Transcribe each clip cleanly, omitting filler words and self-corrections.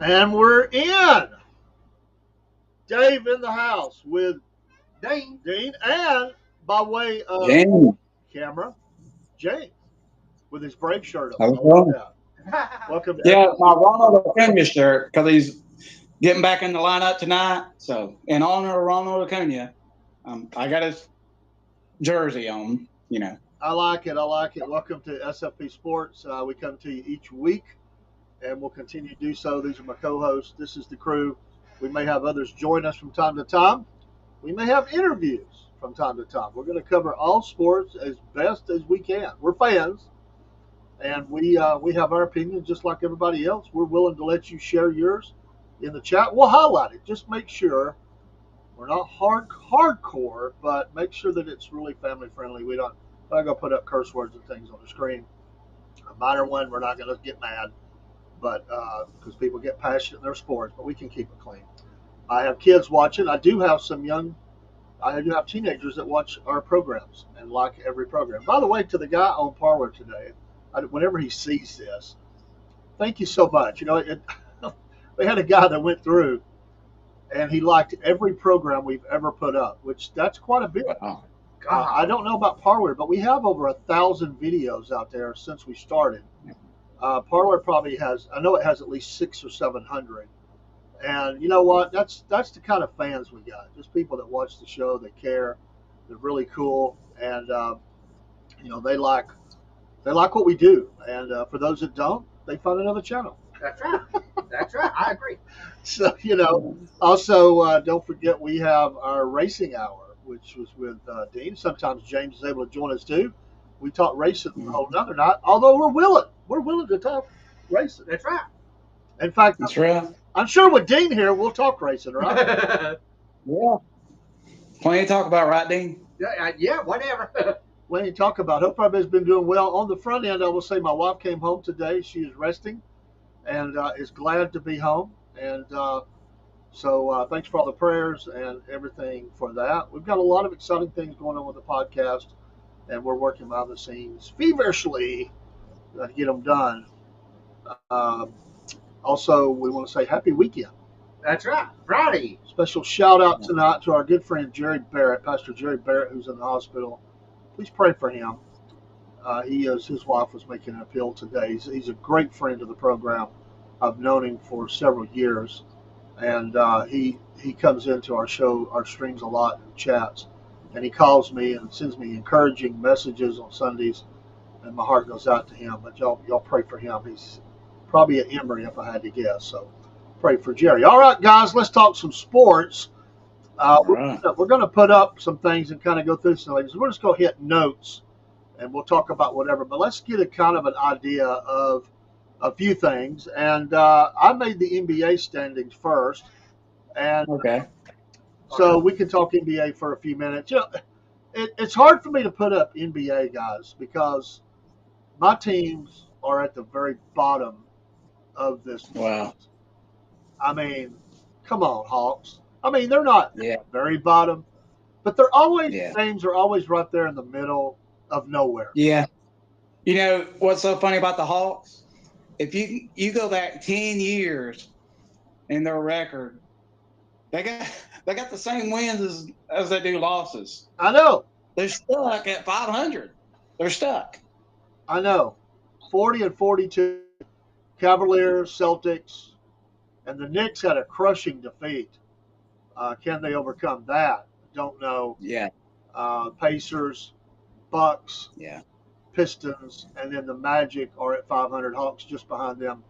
And we're in. Dave in the house with Dean, and by way of James. camera, James with his Brave shirt How's on. it going? Welcome to Yeah, my Ronald Acuna shirt because he's getting back in the lineup tonight. So, in honor of Ronald Acuna, I got his jersey on. You know. I like it. Welcome to SFP Sports. We come to you each week, and we'll continue to do so. These are my co-hosts. This is the crew. We may have others join us from time to time. We may have interviews from time to time. We're going to cover all sports as best as we can. We're fans, and we have our opinion just like everybody else. We're willing to let you share yours in the chat. We'll highlight it. Just make sure we're not hardcore, but make sure that it's really family friendly. We're not going to put up curse words and things on the screen. A minor one, we're not going to get mad, but because people get passionate in their sports, but we can keep it clean. I have kids watching. I do have teenagers that watch our programs and like every program. By the way, to the guy on Parlor today, whenever he sees this, thank you so much. You know, we had a guy that went through and he liked every program we've ever put up, which that's quite a bit. Wow. I don't know about Parlor, but we have over 1,000 videos out there since we started. Parlor probably has, I know it has at least 600 or 700. And you know what? That's the kind of fans we got. Just people that watch the show, they care, they're really cool, and you know they like what we do. And for those that don't, they find another channel. That's right. That's right. I agree. So you know, also don't forget we have our racing hour, which was with Dean. Sometimes James is able to join us too. We talk racing a whole nother night. Although we're willing to talk racing. That's right. In fact, That's right. I'm sure with Dean here, we'll talk racing, right? Yeah. Plenty to talk about, right, Dean? Yeah, whatever. When you talk about, hope everybody's been doing well. On the front end, I will say my wife came home today. She is resting and is glad to be home. And so thanks for all the prayers and everything for that. We've got a lot of exciting things going on with the podcast, and we're working behind the scenes feverishly to get them done. Also, we want to say happy weekend. That's right. Friday. Special shout out tonight to our good friend Jerry Barrett, Pastor Jerry Barrett, who's in the hospital. Please pray for him. His wife was making an appeal today. He's a great friend of the program, I've known him for several years, and he comes into our show, our streams a lot and chats, and he calls me and sends me encouraging messages on Sundays, and my heart goes out to him. But y'all pray for him. He's probably at Emory if I had to guess. So pray for Jerry. All right, guys, let's talk some sports. Right. We're going to put up some things and kind of go through some things. We're just going to hit notes, and we'll talk about whatever. But let's get a kind of an idea of a few things. And I made the NBA standings first, and Okay. so we can talk NBA for a few minutes. It's hard for me to put up NBA guys because my teams are at the very bottom of this. Wow. I mean, come on, Hawks. I mean, they're not Yeah. very bottom, but they're always Yeah. names are always right there in the middle of nowhere. Yeah. You know what's so funny about the Hawks? If you go back 10 years in their record, they got the same wins as they do losses. I know. They're stuck at 500. They're stuck. I know. 40-42, Cavaliers, Celtics, and the Knicks had a crushing defeat. Can they overcome that? Don't know. Yeah. Pacers, Bucks, Yeah. Pistons, and then the Magic are at 500. Hawks just behind them.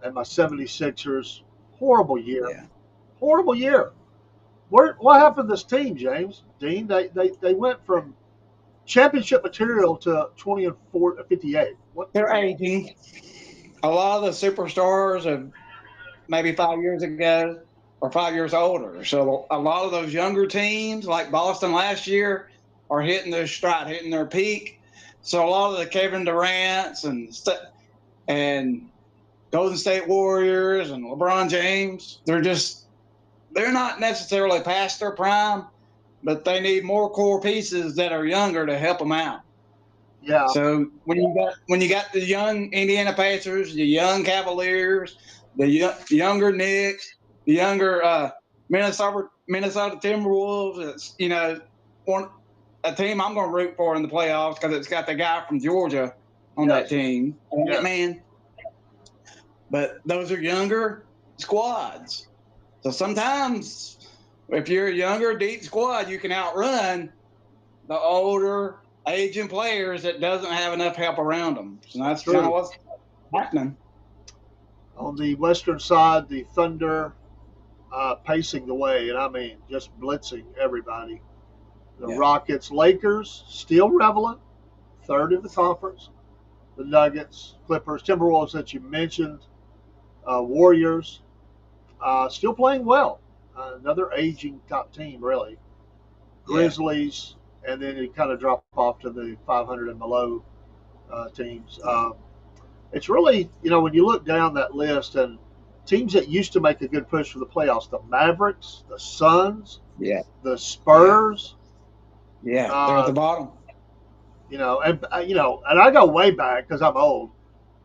And my 76ers, horrible year. Yeah. Horrible year. What happened to this team, James? Dean, they went from championship material to 20-58. What? They're aging. A lot of the superstars of maybe 5 years ago are 5 years older. So a lot of those younger teams, like Boston last year, are hitting their stride, hitting their peak. So a lot of the Kevin Durant's and Golden State Warriors and LeBron James, they're not necessarily past their prime, but they need more core pieces that are younger to help them out. Yeah. So when you got the young Indiana Pacers, the young Cavaliers, the younger Knicks, the younger Minnesota Timberwolves, it's a team I'm going to root for in the playoffs because it's got the guy from Georgia on that team. Yes. Man, but those are younger squads. So sometimes if you're a younger, deep squad, you can outrun the older, aging players that doesn't have enough help around them. So that's kind of what's happening. On the western side, the Thunder pacing the way, and I mean just blitzing everybody. The Rockets, Lakers, still relevant, third in the conference. The Nuggets, Clippers, Timberwolves that you mentioned, Warriors, still playing well. Another aging top team, really. Grizzlies, and then you kind of drop off to the 500 and below teams. It's really, when you look down that list and teams that used to make a good push for the playoffs, the Mavericks, the Suns, the Spurs. Yeah, they're at the bottom. And I go way back because I'm old,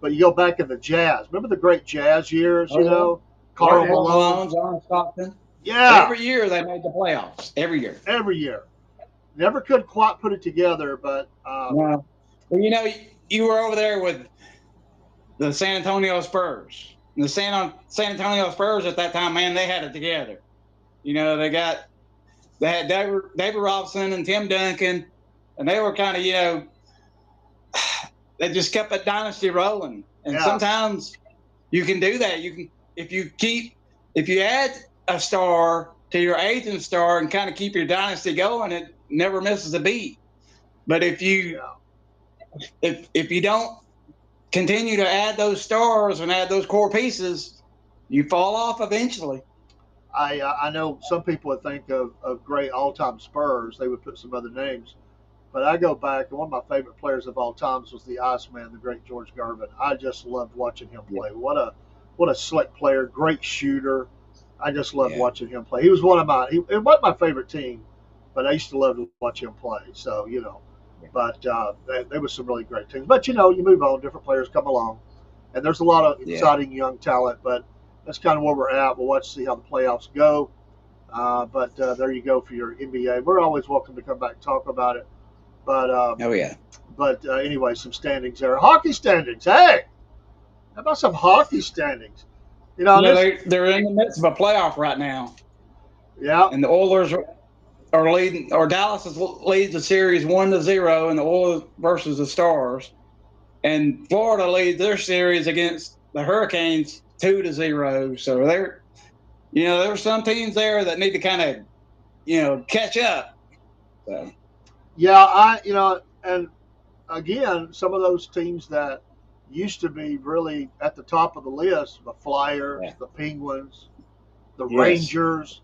but you go back in the Jazz. Remember the great Jazz years, Karl Malone, John Stockton. Yeah. Every year they made the playoffs. Every year. Every year. Never could quite put it together, but no. Well, you were over there with the San Antonio Spurs. And the San Antonio Spurs at that time, man, they had it together. They had David Robinson and Tim Duncan, and they were kind of, they just kept that dynasty rolling. And sometimes you can do that. You can, if you add a star to your aging star and kind of keep your dynasty going, it never misses a beat. But if you don't continue to add those stars and add those core pieces, you fall off eventually. I know some people would think of great all-time Spurs. They would put some other names. But I go back, and one of my favorite players of all times was the Iceman, the great George Gervin. I just loved watching him play. What a slick player, great shooter. I just loved watching him play. He was one of it wasn't my favorite team, but I used to love to watch him play. So, but there was some really great teams. But, you move on, different players come along. And there's a lot of exciting young talent, but that's kind of where we're at. We'll watch to see how the playoffs go. But there you go for your NBA. We're always welcome to come back and talk about it. But But anyway, some standings there. Hockey standings. Hey, how about some hockey standings? You know, they're in the midst of a playoff right now. Yeah. And the Oilers are leading, or Dallas leads the series 1-0 in the Oilers versus the Stars. And Florida leads their series against the Hurricanes 2-0. So there's some teams there that need to kind of, catch up. So. Yeah, and again, some of those teams that used to be really at the top of the list, the Flyers, the Penguins, the Rangers,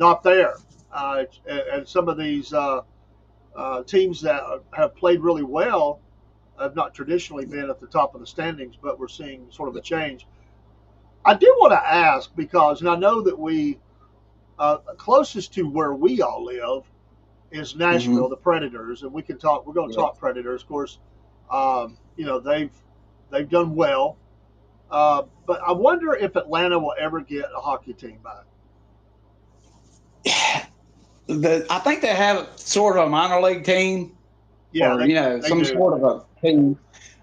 not there. And some of these teams that have played really well have not traditionally been at the top of the standings, but we're seeing sort of a change. I do want to ask because, and I know that we, closest to where we all live is Nashville, the Predators, and we're going to talk Predators. Of course, they've done well, but I wonder if Atlanta will ever get a hockey team back. I think they have sort of a minor league team, or they some do. sort of a team.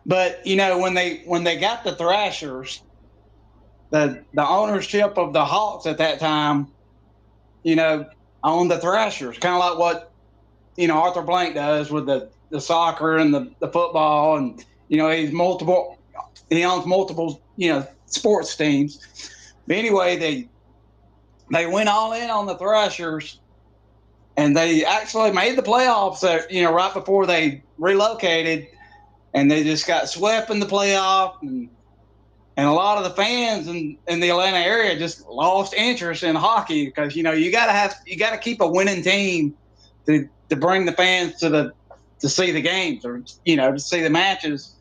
But when they got the Thrashers, the ownership of the Hawks at that time, owned the Thrashers, kind of like what Arthur Blank does with the soccer and the football, and he owns multiple sports teams. But anyway, they went all in on the Thrashers, and they actually made the playoffs. Right before they relocated, and they just got swept in the playoff, and a lot of the fans in the Atlanta area just lost interest in hockey because you got to keep a winning team to bring the fans to see the games, or to see the matches.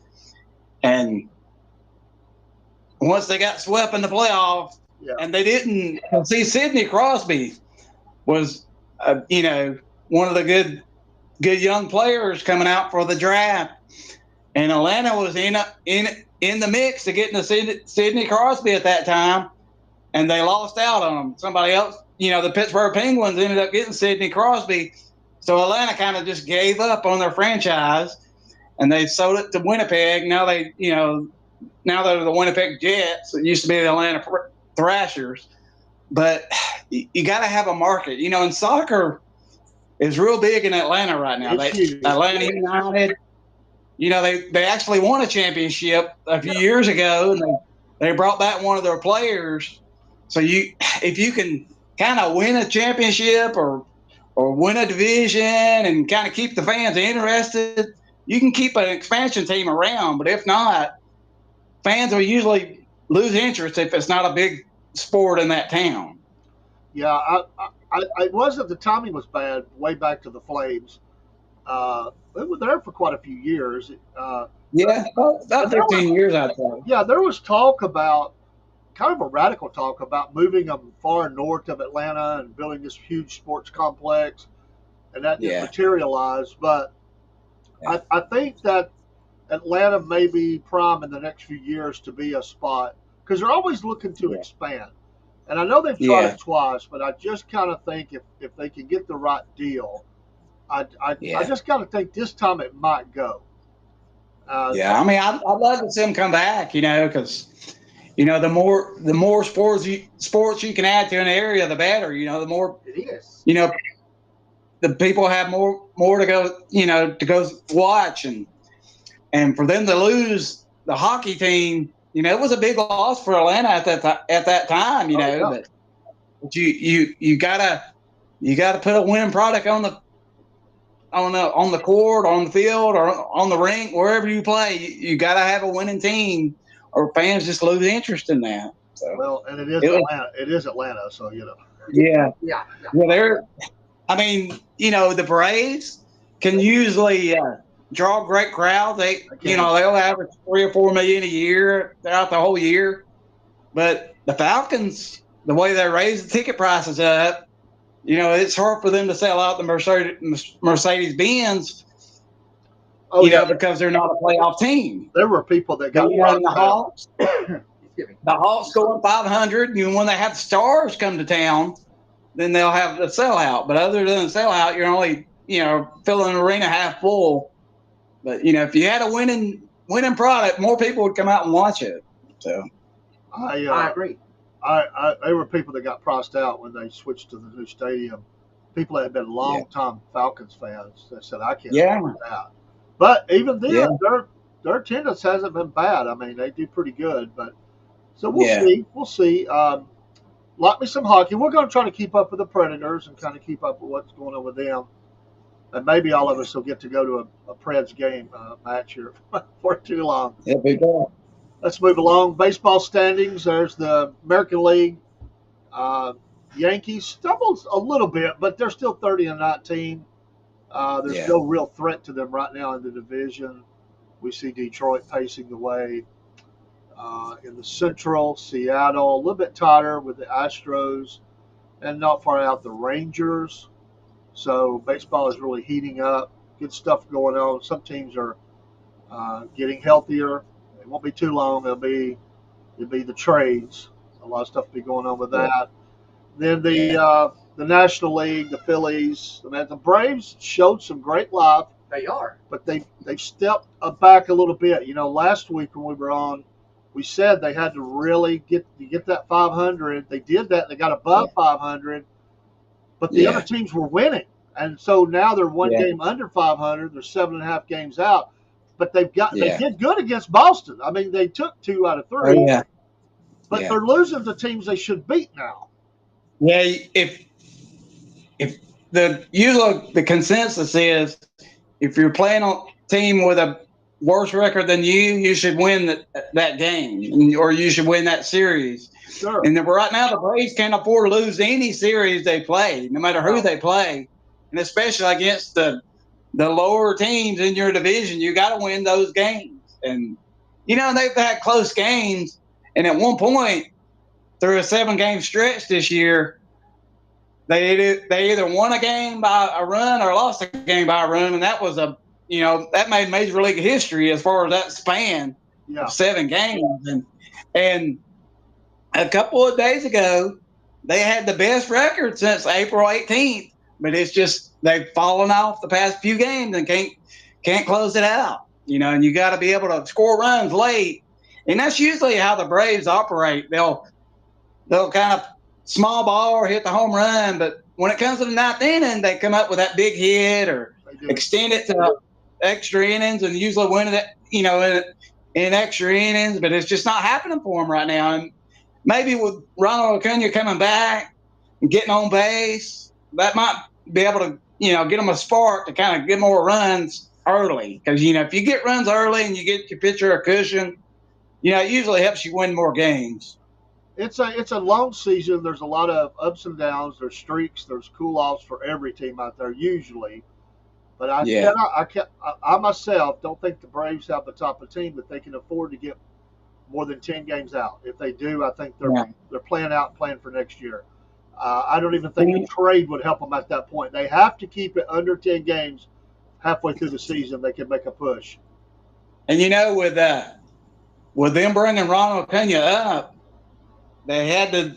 And once they got swept in the playoff, and they didn't see, Sidney Crosby was one of the good young players coming out for the draft, and Atlanta was in the mix to getting to Sidney Crosby at that time, and they lost out on him. Somebody else, the Pittsburgh Penguins ended up getting Sidney Crosby. So Atlanta kind of just gave up on their franchise, and they sold it to Winnipeg. Now they're the Winnipeg Jets. It used to be the Atlanta Thrashers. But you got to have a market. And soccer is real big in Atlanta right now. Atlanta United, they actually won a championship a few years ago, and they brought back one of their players. So if you can kind of win a championship or win a division and kind of keep the fans interested, you can keep an expansion team around. But if not, fans will usually lose interest if it's not a big sport in that town. Yeah, it wasn't, the timing was bad way back to the Flames. They were there for quite a few years. About 15 years, I'd say. Yeah, there was talk about, kind of a radical talk about moving them far north of Atlanta and building this huge sports complex, and that didn't materialize. But I think that Atlanta may be prime in the next few years to be a spot, because they're always looking to expand. And I know they've tried it twice, but I just kind of think if they can get the right deal, I just kind of think this time it might go. I mean, I'd love to see them come back, because the more sports you can add to an area, the better. The more it is. The people have more to go, to go watch, and for them to lose the hockey team, it was a big loss for Atlanta at that time, But you gotta put a winning product on the court, on the field, or on the rink, wherever you play. You gotta have a winning team, or fans just lose interest in that. So, well, and it is Atlanta. It is Atlanta, so Yeah. I mean, the Braves can usually draw great crowds. They'll average 3 or 4 million a year throughout the whole year. But the Falcons, the way they raise the ticket prices up, it's hard for them to sell out the Mercedes-Benz. Because they're not a playoff team. There were people that got the Hawks. The Hawks going 500. When they have the Stars come to town, then they'll have the sellout. But other than the sellout, you're only filling an arena half full. But if you had a winning product, more people would come out and watch it. So I agree. There were people that got priced out when they switched to the new stadium. People that had been long-time Falcons fans that said, "I can't Yeah. afford that." But even then, Yeah. their attendance hasn't been bad. I mean, they do pretty good. But so we'll Yeah. see. We'll see. Like me some hockey. We're going to try to keep up with the Predators and kind of keep up with what's going on with them. And maybe all of us will get to go to a Preds game match here for too long. It'll be good. Let's move along. Baseball standings. There's the American League. Uh, Yankees stumbled a little bit, but they're still 30-19. There's no real threat to them right now in the division. We see Detroit pacing the way. In the Central, Seattle, a little bit tighter with the Astros, and not far out the Rangers. So baseball is really heating up. Good stuff going on. Some teams are getting healthier. It won't be too long. It'll be the trades. A lot of stuff will be going on with that. Then the National League, the Phillies, the Braves showed some great life. They are. But they've stepped back a little bit. Last week when we were on, we said they had to really get that 500. They did that. They got above 500. But the other teams were winning. And so now they're one game under 500. They're 7.5 games out. But they did good against Boston. I mean, they took 2 out of 3. Oh, yeah. But they're losing to teams they should beat now. Yeah, if the consensus is if you're playing a team with a worse record than you should win that game, or you should win that series. Sure. And right now, the Braves can't afford to lose any series they play, no matter who they play, and especially against the lower teams in your division. You got to win those games, and they've had close games. And at one point, through a 7-game stretch this year, they either won a game by a run or lost a game by a run, and that was that made Major League history as far as that span of 7 games. And a couple of days ago, they had the best record since April 18th, but it's just they've fallen off the past few games and can't close it out. And you got to be able to score runs late, and that's usually how the Braves operate. They'll kind of small ball or hit the home run, but when it comes to the 9th inning, they come up with that big hit or extend it to extra innings and usually win it, in extra innings. But it's just not happening for them right now. And maybe with Ronald Acuna coming back and getting on base, that might be able to, get them a spark to kind of get more runs early. Because, if you get runs early and you get your pitcher a cushion, it usually helps you win more games. It's a long season. There's a lot of ups and downs. There's streaks. There's cool offs for every team out there usually. But I myself don't think the Braves have the type of team that they can afford to get more than 10 games out. If they do, I think they're playing for next year. I don't even think a trade would help them at that point. They have to keep it under 10 games halfway through the season. They can make a push. And with them bringing Ronald Acuna up, they had to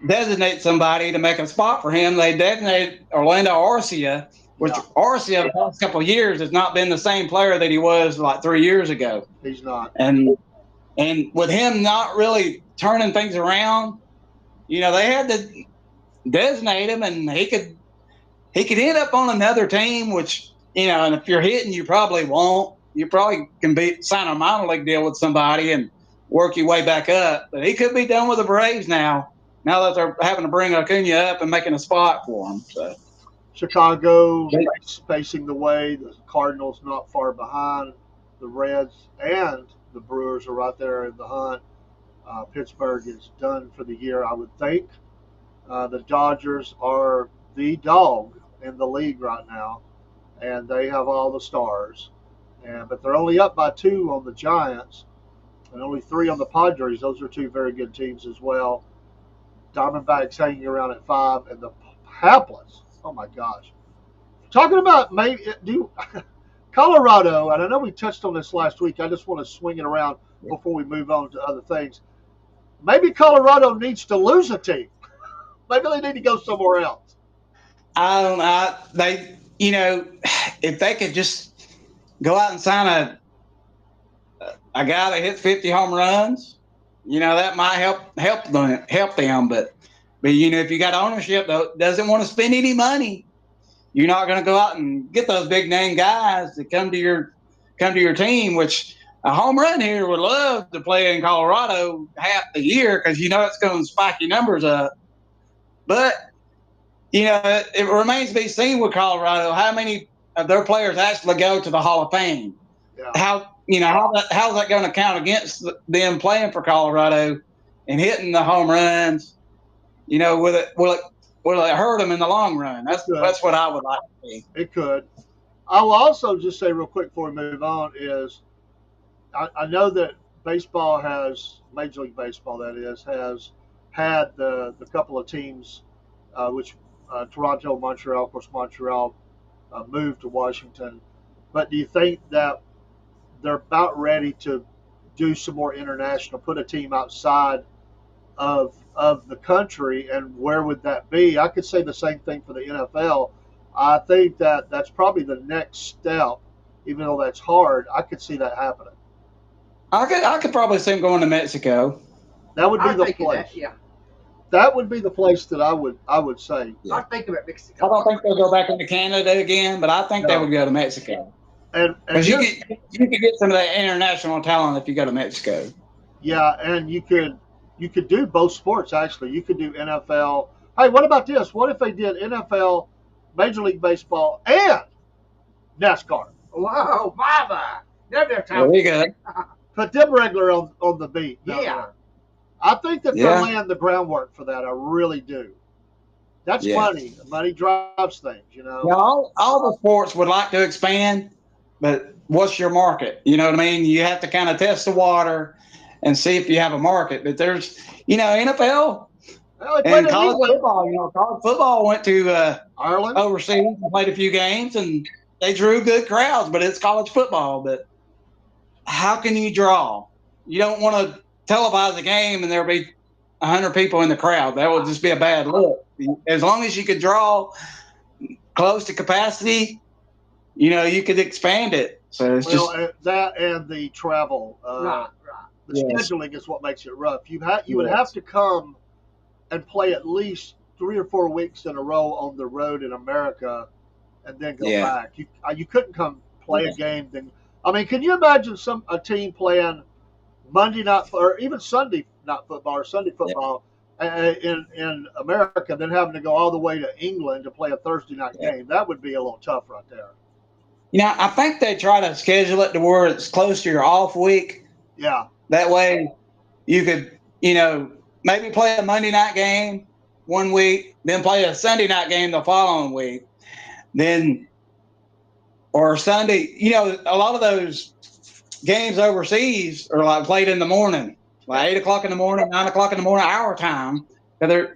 designate somebody to make a spot for him. They designated Orlando Arcia, which Arcia the past couple of years has not been the same player that he was like 3 years ago. He's not. And with him not really turning things around, they had to designate him, and he could end up on another team, which, and if you're hitting, you probably won't. You probably can sign a minor league deal with somebody and work your way back up. But he could be done with the Braves now that they're having to bring Acuna up and making a spot for him. So Chicago facing the way. The Cardinals not far behind. The Reds and the Brewers are right there in the hunt. Pittsburgh is done for the year, I would think. The Dodgers are the dog in the league right now, and they have all the stars. But they're only up by 2 on the Giants and only 3 on the Padres. Those are 2 very good teams as well. Diamondbacks hanging around at 5, and the Hapless. Oh my gosh! Talking about Colorado, and I know we touched on this last week. I just want to swing it around before we move on to other things. Maybe Colorado needs to lose a team. Maybe they need to go somewhere else. I don't know. They, if they could just go out and sign a guy that hits 50 home runs, That might help them. But if you got ownership that doesn't want to spend any money, you're not going to go out and get those big name guys to come to your team. Which a home run hitter would love to play in Colorado half the year because it's going to spike your numbers up. But it remains to be seen with Colorado how many of their players actually go to the Hall of Fame. Yeah. How's that going to count against them playing for Colorado and hitting the home runs? Will it hurt them in the long run? That's what I would like to see. It could. I will also just say real quick before we move on is I know that Major League Baseball, that is, has had the couple of teams, which Toronto, Montreal, of course, Montreal moved to Washington. But do you think that they're about ready to do some more international, put a team outside of the country, and where would that be? I could say the same thing for the NFL. I think that that's probably the next step, even though that's hard. I could see that happening. I could probably see them going to Mexico. That would be the place. That would be the place that I would say. Yeah. I'm thinking about Mexico. I don't think they'll go back into Canada again, but I think they would go to Mexico. Because you could get some of that international talent if you go to Mexico. Yeah, and you could do both sports, actually. You could do NFL. Hey, what about this? What if they did NFL, Major League Baseball, and NASCAR? Whoa, Baba! Never There we go. Put them regular on the beat. Yeah. I think that they're laying the groundwork for that. I really do. That's money. Money drives things, Yeah, all the sports would like to expand, but what's your market? You know what I mean? You have to kind of test the water and see if you have a market. But there's, NFL and college football. College football went to Ireland, overseas, and played a few games, and they drew good crowds. But it's college football. But how can you draw? You don't want to televise a game and there'll be 100 people in the crowd. That would just be a bad look. As long as you could draw close to capacity, you could expand it. So it's that and the travel. Right. The scheduling is what makes it rough. You would have to come and play at least 3 or 4 weeks in a row on the road in America, and then go back. You couldn't come play a game. Then can you imagine a team playing Monday night or even Sunday night football or Sunday football in America, then having to go all the way to England to play a Thursday night game? That would be a little tough right there. I think they try to schedule it to where it's close to your off week. Yeah. That way you could, maybe play a Monday night game one week, then play a Sunday night game the following week. Or Sunday, a lot of those games overseas are like played in the morning, like 8 o'clock in the morning, 9 o'clock in the morning, our time. They're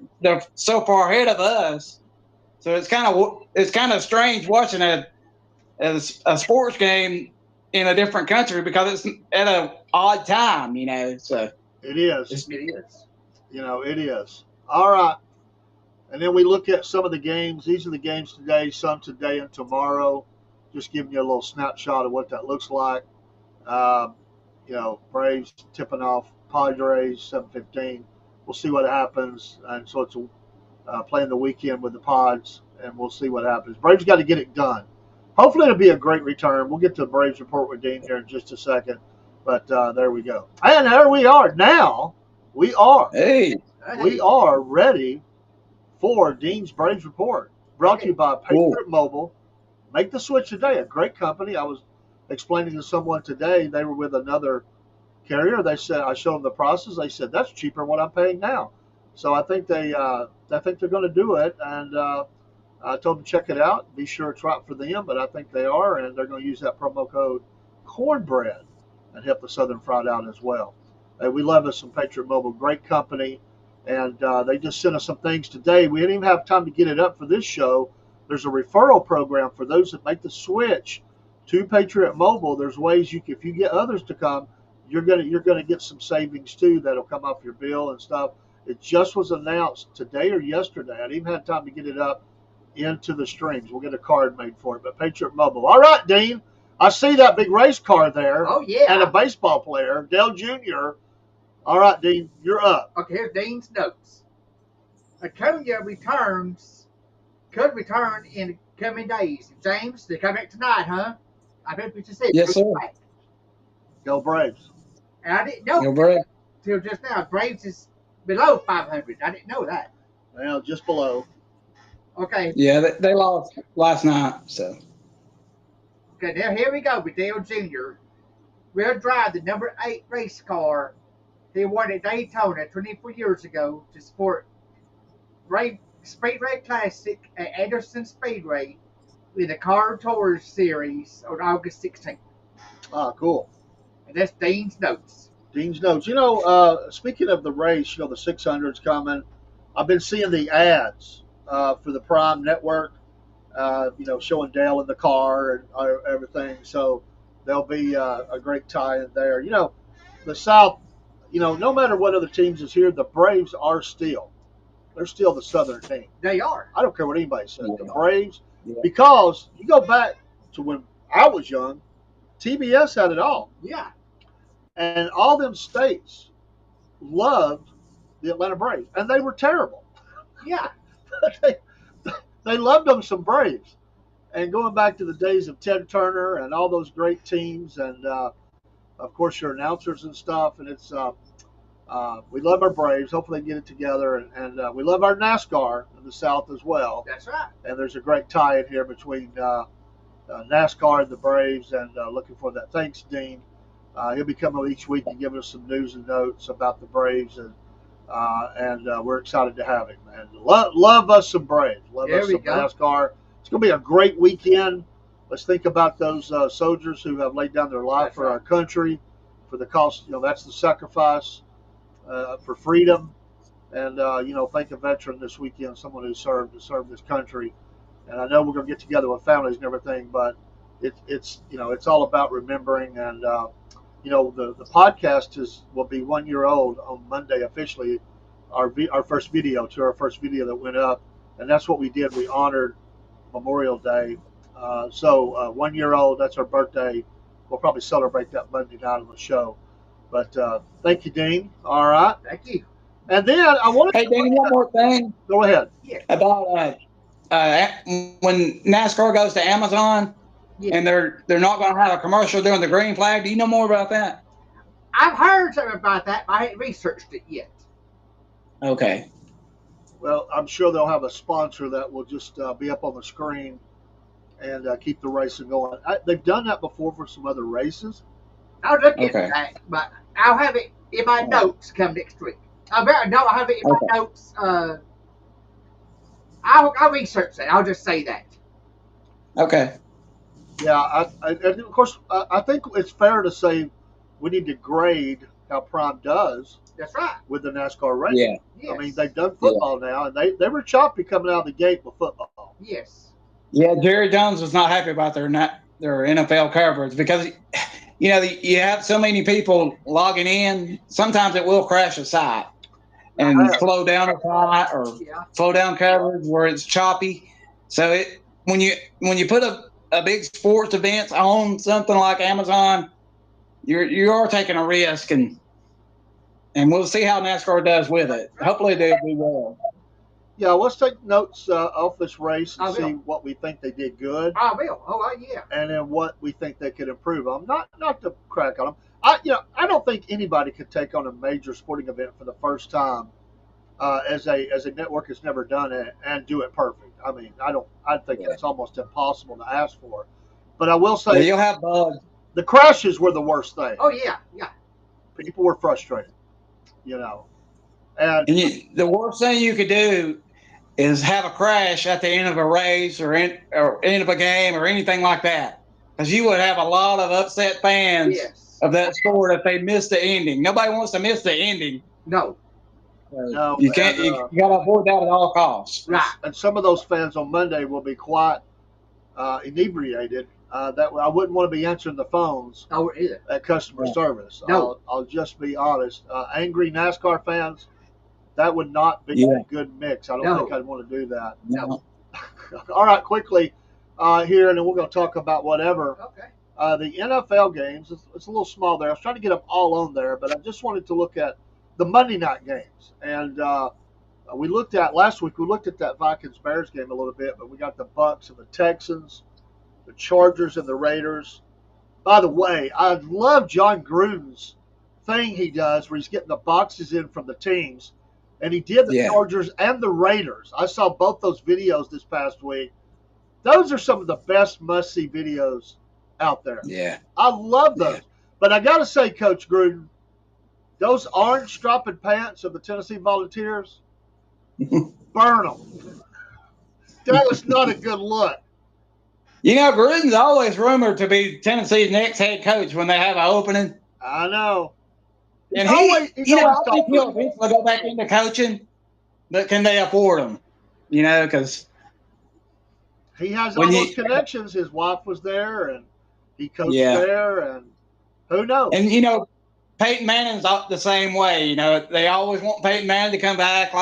so far ahead of us. So it's kind of strange watching a sports game in a different country because it's at an odd time, So it is. It is. It is. All right. And then we look at some of the games. These are the games today, some today and tomorrow. Just giving you a little snapshot of what that looks like. Braves tipping off Padres 7:15. We'll see what happens. And so it's playing the weekend with the Pods, and we'll see what happens. Braves got to get it done. Hopefully it'll be a great return. We'll get to the Braves report with Dean here in just a second. But there we go. And there we are. Now we are ready for Dean's Braves report. Brought to you by Patriot Mobile. Make the switch today. A great company. I was explaining to someone today, they were with another carrier. They said, I showed them the process. They said, that's cheaper than what I'm paying now. So I think they're going to do it. And I told them to check it out. Be sure it's right for them, but I think they are. And they're going to use that promo code Cornbread and help the Southern Fried out as well. We love us some Patriot Mobile. Great company. And they just sent us some things today. We didn't even have time to get it up for this show. There's a referral program for those that make the switch to Patriot Mobile. There's ways if you get others to come, you're gonna get some savings too that'll come off your bill and stuff. It just was announced today or yesterday. I didn't even have time to get it up into the streams. We'll get a card made for it. But Patriot Mobile. All right, Dean. I see that big race car there. Oh yeah. And a baseball player, Dale Jr. All right, Dean, you're up. Okay, here's Dean's notes. Aconia could return in coming days. James, they're coming back tonight, huh? I bet what you said. Yes, sir. Back. Go Braves. And I didn't know Go Braves. till just now. Braves is below 500. I didn't know that. Well, just below. Okay, Yeah, they lost last night. So okay, now here we go with Dale Jr. Will drive the number 8 race car he won at Daytona 24 years ago to support Speedway Classic at Anderson Speedway in the Car Tours Series on August 16th. Ah, cool. And that's Dean's notes. Dean's notes. Speaking of the race, the 600's coming. I've been seeing the ads for the Prime Network, showing Dale in the car and everything. So there'll be a great tie-in there. The South, no matter what other teams is here, the Braves are they're still the Southern team. They are. I don't care what anybody says. Yeah. The Braves, Yeah. because you go back to when I was young, TBS had it all. Yeah. And all them states loved the Atlanta Braves, and they were terrible. Yeah. they loved them some Braves. And going back to the days of Ted Turner and all those great teams, and of course your announcers and stuff, and it's we love our Braves. Hopefully they get it together, and we love our NASCAR in the South as well. That's right. And there's a great tie in here between NASCAR and the Braves, and looking for that. Thanks, Dean. He'll be coming each week and giving us some news and notes about the Braves, and we're excited to have him. And love us some Braves. Love There us we some go. NASCAR. It's going to be a great weekend. Let's think about those soldiers who have laid down their life That's for right. our country, for the cost. That's the sacrifice for freedom. And thank a veteran this weekend, someone who served this country. And I know we're going to get together with families and everything, but it's all about remembering. And the podcast will be 1 year old on Monday officially. Our first video that went up, and that's what we did. We honored Memorial Day. So 1 year old, that's our birthday. We'll probably celebrate that Monday night on the show. But thank you, Dean. All right. Thank you. And then I want to hey, Danny, one more thing go ahead. Yeah. about when NASCAR goes to Amazon Yeah. and they're not going to have a commercial doing the green flag. Do you know more about that? I've heard something about that, but I haven't researched it yet. Okay. Well, I'm sure they'll have a sponsor that will just be up on the screen and keep the racing going. They've done that before for some other races. I'll look into Okay. that, but I'll have it in my notes come next week. I'll have it in my Okay. notes. I'll research that. I'll just say that. Okay. Yeah, and of course, I think it's fair to say we need to grade how Prime does That's right. with the NASCAR race. Yeah. Yes. I mean, they've done football now, and they were choppy coming out of the gate with football. Yes. Yeah. Jerry Jones was not happy about their NFL coverage because, you have so many people logging in. Sometimes it will crash a site and Yeah. slow down a site or Yeah. slow down coverage where it's choppy. So when you put a big sports event on something like Amazon, you are taking a risk, and we'll see how NASCAR does with it. Hopefully they'll do well. Yeah, let's take notes off this race and I will. see what we think they did good, I will. Oh, yeah. and then what we think they could improve on. Not to crack on them. I don't think anybody could take on a major sporting event for the first time as a network has never done it and do it perfect. I mean, I think Yeah. that's almost impossible to ask for. But I will Yeah, say you'll have bugs. the crashes were the worst thing. Oh, yeah. Yeah. People were frustrated, and And the worst thing you could do is have a crash at the end of a race or end of a game or anything like that, because you would have a lot of upset fans Yes. of that sport if they missed the ending. Nobody wants to miss the ending. No. No, You can't. and, You got to avoid that at all costs. Right. and some of those fans on Monday will be quite inebriated. That I wouldn't want to be answering the phones No, either. at customer Yeah. service. No. I'll just be honest. Angry NASCAR fans, that would not be Yeah. a good mix. I don't No. think I'd want to do that. No. All right, quickly here, and then we're going to talk about whatever. Okay. The NFL games, it's a little small there. I was trying to get them all on there, but I just wanted to look at the Monday night games. And we looked at last week. We looked at that Vikings Bears game a little bit, but we got the Bucks and the Texans, the Chargers and the Raiders. By the way, I love John Gruden's thing he does where he's getting the boxes in from the teams, and he did the Chargers and the Raiders. I saw both those videos this past week. Those are some of the best must-see videos out there. Yeah. I love those. Yeah. But I got to say, Coach Gruden, those orange strapping pants of the Tennessee Volunteers, burn them. That was not a good look. You know, Gruden's always rumored to be Tennessee's next head coach when they have an opening. I know. And I think he'll eventually go back into coaching, but can they afford him? You know, because he has all those connections. His wife was there, and he coached there, and who knows? And, you know, Peyton Manning's the same way. You know, they always want Peyton Manning to come back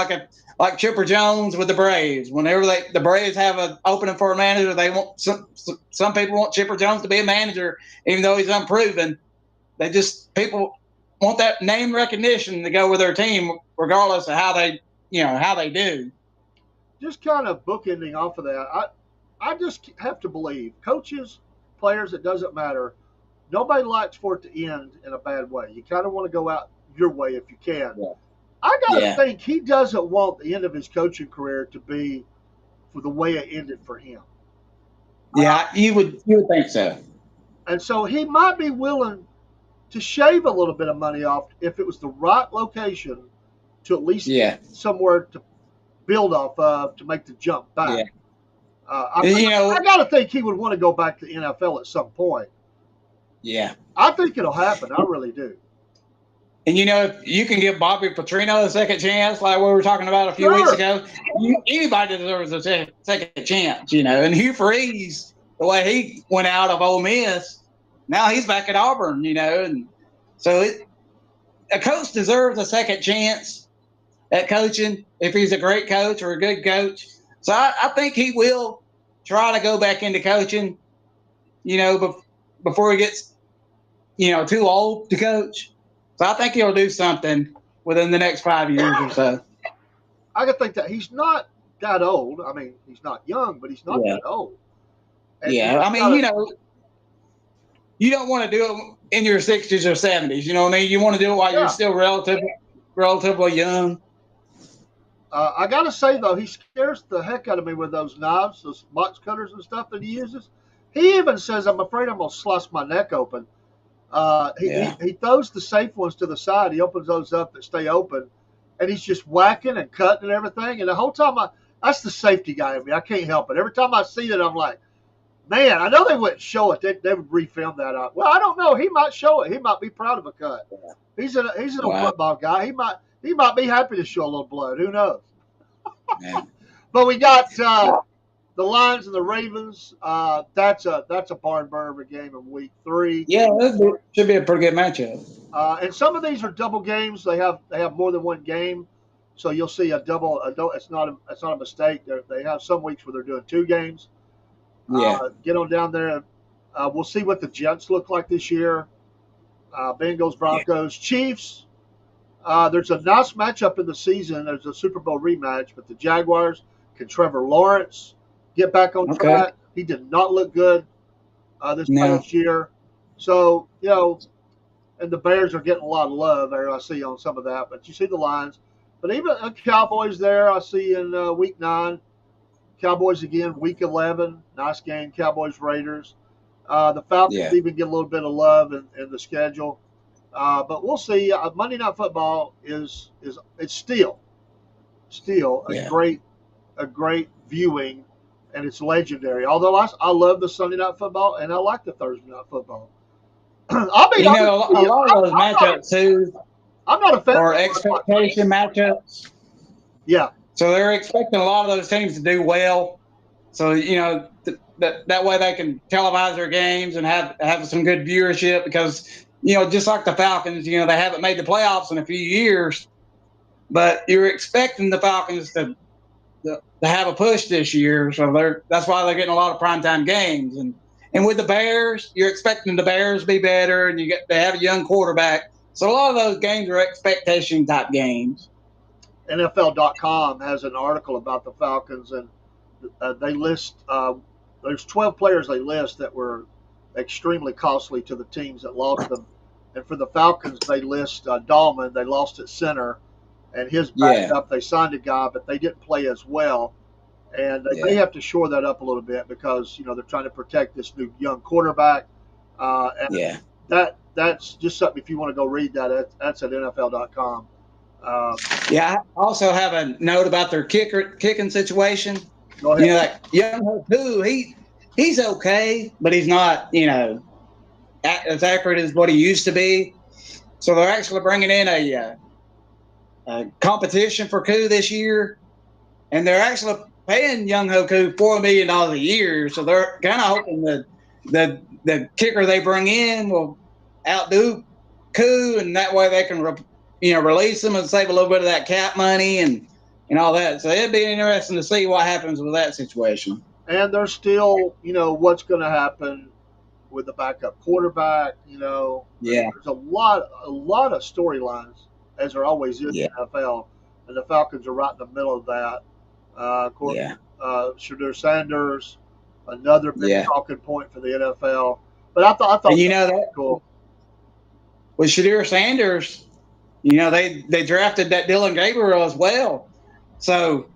like Chipper Jones with the Braves. Whenever the Braves have an opening for a manager, they want some people want Chipper Jones to be a manager, even though he's unproven. People want that name recognition to go with their team, regardless of how they do. Just kind of bookending off of that, I just have to believe coaches, players, it doesn't matter. Nobody likes for it to end in a bad way. You kind of want to go out your way if you can. Yeah. I got to think he doesn't want the end of his coaching career to be for the way it ended for him. Yeah, you would think so. And so he might be willing to shave a little bit of money off if it was the right location to at least somewhere to build off of to make the jump back. Yeah. I got to think he would want to go back to the NFL at some point. Yeah. I think it'll happen. I really do. And, you know, if you can give Bobby Petrino a second chance, like we were talking about a few weeks ago, anybody deserves a second chance, you know. And Hugh Freeze, the way he went out of Ole Miss, now he's back at Auburn, you know. And so a coach deserves a second chance at coaching if he's a great coach or a good coach. So I think he will try to go back into coaching, you know, before he gets, you know, too old to coach. So I think he'll do something within the next 5 years or so. I could think that he's not that old. I mean, he's not young, but he's not that old. And I mean, you know, you don't want to do it in your 60s or 70s. You know what I mean? You want to do it while you're still relatively young. I got to say, though, he scares the heck out of me with those knives, those box cutters and stuff that he uses. He even says, I'm afraid I'm going to slice my neck open. He throws the safe ones to the side. He opens those up that stay open, and he's just whacking and cutting and everything. And the whole time, that's the safety guy in me. I can't help it. Every time I see it, I'm like, man, I know they wouldn't show it. They would refilm that out. Well, I don't know. He might show it. He might be proud of a cut. He's a football guy. He might be happy to show a little blood. Who knows? But we got the Lions and the Ravens. That's a barn burner of a game in week 3. Yeah, that should be a pretty good matchup. And some of these are double games. They have more than one game, so you'll see a double. It's not a mistake. They have some weeks where they're doing 2 games. Get on down there. We'll see what the Jets look like this year. Bengals, Broncos, Chiefs. There's a nice matchup in the season. There's a Super Bowl rematch, but the Jaguars, can Trevor Lawrence get back on track? He did not look good this past year. So, you know, and the Bears are getting a lot of love there. I see on some of that. But you see the Lions. But even Cowboys there, I see in week 9. Cowboys again, week 11. Nice game, Cowboys, Raiders. The Falcons even get a little bit of love in the schedule. But we'll see. Monday Night Football it's still a great viewing, and it's legendary. Although I love the Sunday Night Football and I like the Thursday Night Football. I'll be honest, a lot of those matchups too. I'm not a fan. Or expectation matchups. Yeah. So they're expecting a lot of those teams to do well. So you know that way they can televise their games and have some good viewership because. You know, just like the Falcons, you know, they haven't made the playoffs in a few years, but you're expecting the Falcons to have a push this year. So that's why they're getting a lot of primetime games. And with the Bears, you're expecting the Bears to be better, and they have a young quarterback. So a lot of those games are expectation type games. NFL.com has an article about the Falcons, and they list there's 12 players they list that were extremely costly to the teams that lost them. And for the Falcons, they list Dahlman. They lost at center, and his backup. They signed a guy, but they didn't play as well. And they may have to shore that up a little bit because they're trying to protect this new young quarterback. And that's just something. If you want to go read that, that's at NFL.com. I also have a note about their kicking situation. Go ahead. Like young Hoku, he's okay, but he's not as accurate as what he used to be. So they're actually bringing in a competition for Koo this year, and they're actually paying young Hoku $4 million a year. So they're kind of hoping that the kicker they bring in will outdo Koo, and that way they can release them and save a little bit of that cap money and all that. So it'd be interesting to see what happens with that situation. And there's still, what's going to happen with the backup quarterback. There's a lot of storylines, as there always is in the NFL, and the Falcons are right in the middle of that. Of course, Shadur Sanders, another big talking point for the NFL. But I thought that was cool. With Shadur Sanders, they drafted that Dylan Gabriel as well. So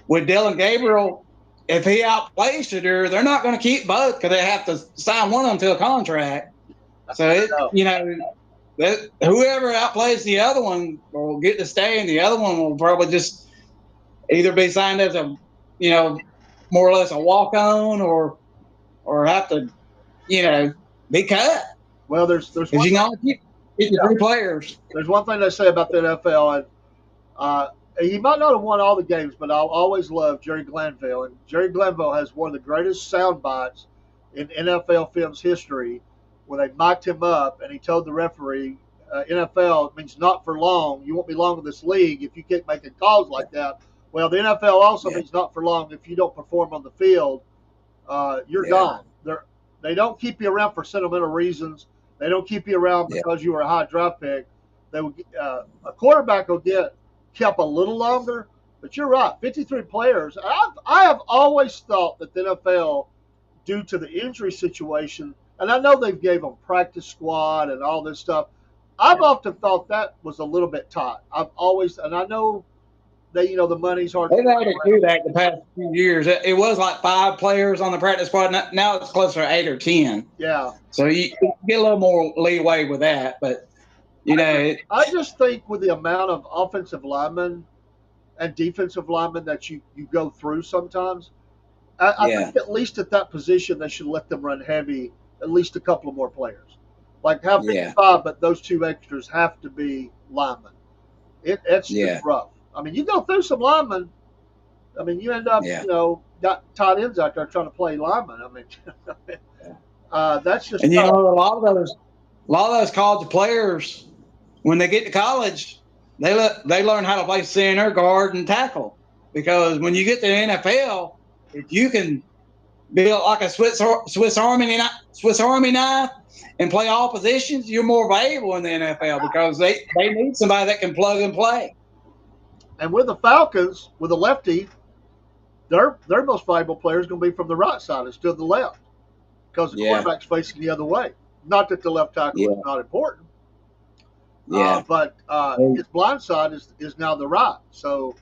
with Dylan Gabriel, if he outplays Shadur, they're not going to keep both because they have to sign one of them to a contract. So whoever outplays the other one will get to stay, and the other one will probably just either be signed as a, more or less a walk-on, or have to, be cut. Well, there's keep three players. There's one thing they say about the NFL, and he might not have won all the games, but I'll always love Jerry Glanville. And Jerry Glanville has one of the greatest sound bites in NFL films history, where they mic'd him up and he told the referee, NFL means not for long. You won't be long in this league if you keep making calls like that. Well, the NFL also means not for long. If you don't perform on the field, you're gone. They don't keep you around for sentimental reasons. They don't keep you around because you were a high draft pick. They will, a quarterback will get kept a little longer, but you're right. 53 players. I have always thought that the NFL, due to the injury situation, and I know they've gave them practice squad and all this stuff, I've often thought that was a little bit tight. I've always, and I know that the money's hard. They've had to do that the past few years. It was like 5 players on the practice squad. Now it's closer to 8 or 10. Yeah. So you get a little more leeway with that, but I just think with the amount of offensive linemen and defensive linemen that you go through sometimes, I think at least at that position they should let them run heavy, at least a couple of more players. Like have 55, but those 2 extras have to be linemen. It's just rough. I mean, you go through some linemen. I mean, you end up, got tight ends out there trying to play linemen. I mean, that's just. And a lot of those college players, when they get to college, they learn how to play center, guard, and tackle. Because when you get to the NFL, if you can build like a Swiss Army knife and play all positions, you're more valuable in the NFL because they need somebody that can plug and play. And with the Falcons, with a lefty, their most valuable player is going to be from the right side instead of the left, because the quarterback's facing the other way. Not that the left tackle is not important. But his blind side is now the right. So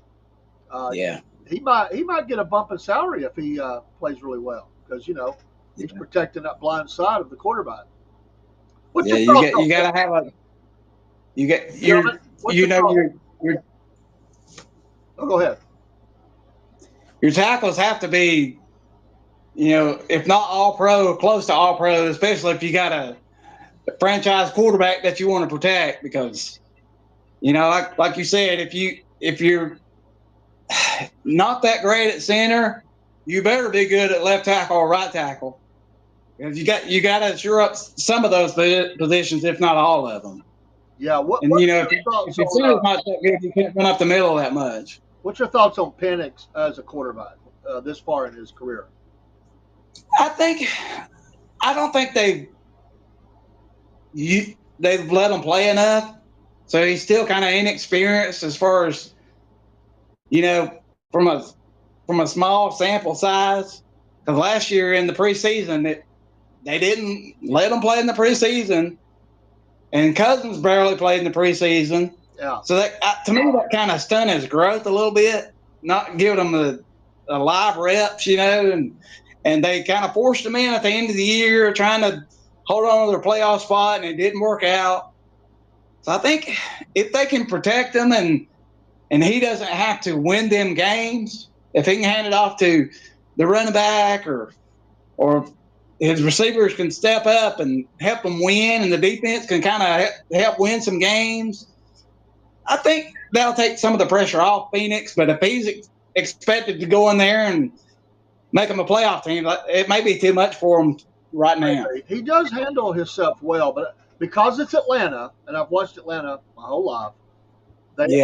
he might get a bump in salary if he plays really well, because he's protecting that blind side of the quarterback. You got to have your Oh, go ahead. Your tackles have to be, if not all pro, close to all pro, especially if you got a franchise quarterback that you want to protect, because, like you said, if you're not that great at center, you better be good at left tackle or right tackle. Because you got to shore up some of those positions, if not all of them. Yeah. If your center's not that good, you can't run up the middle that much. What's your thoughts on Penix as a quarterback this far in his career? I don't think they they've let him play enough. So he's still kind of inexperienced as far as, from a small sample size. Because last year in the preseason, they didn't let him play in the preseason, and Cousins barely played in the preseason. Yeah. So that, to me, that kind of stunned his growth a little bit, not giving him a live reps, and they kind of forced him in at the end of the year, trying to hold on to their playoff spot, and it didn't work out. So I think if they can protect him and he doesn't have to win them games, if he can hand it off to the running back or his receivers can step up and help them win, and the defense can kind of help win some games, I think that'll take some of the pressure off Phoenix. But if he's expected to go in there and make them a playoff team, it may be too much for him right now. He does handle himself well, but because it's Atlanta, and I've watched Atlanta my whole life, they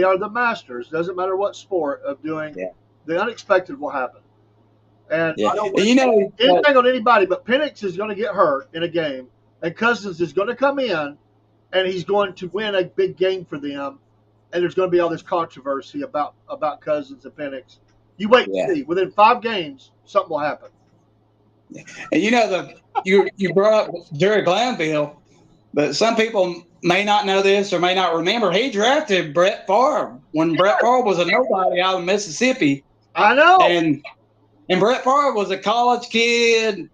are the masters. Doesn't matter what sport, of doing the unexpected will happen. And I don't anything on anybody, but Penix is going to get hurt in a game, and Cousins is going to come in, and he's going to win a big game for them, and there's going to be all this controversy about Cousins and Penix. You wait and see. Within 5 games, something will happen. And you brought up Jerry Glanville, but some people may not know this or may not remember. He drafted Brett Favre when Brett Favre was a nobody out of Mississippi. I know. And Brett Favre was a college kid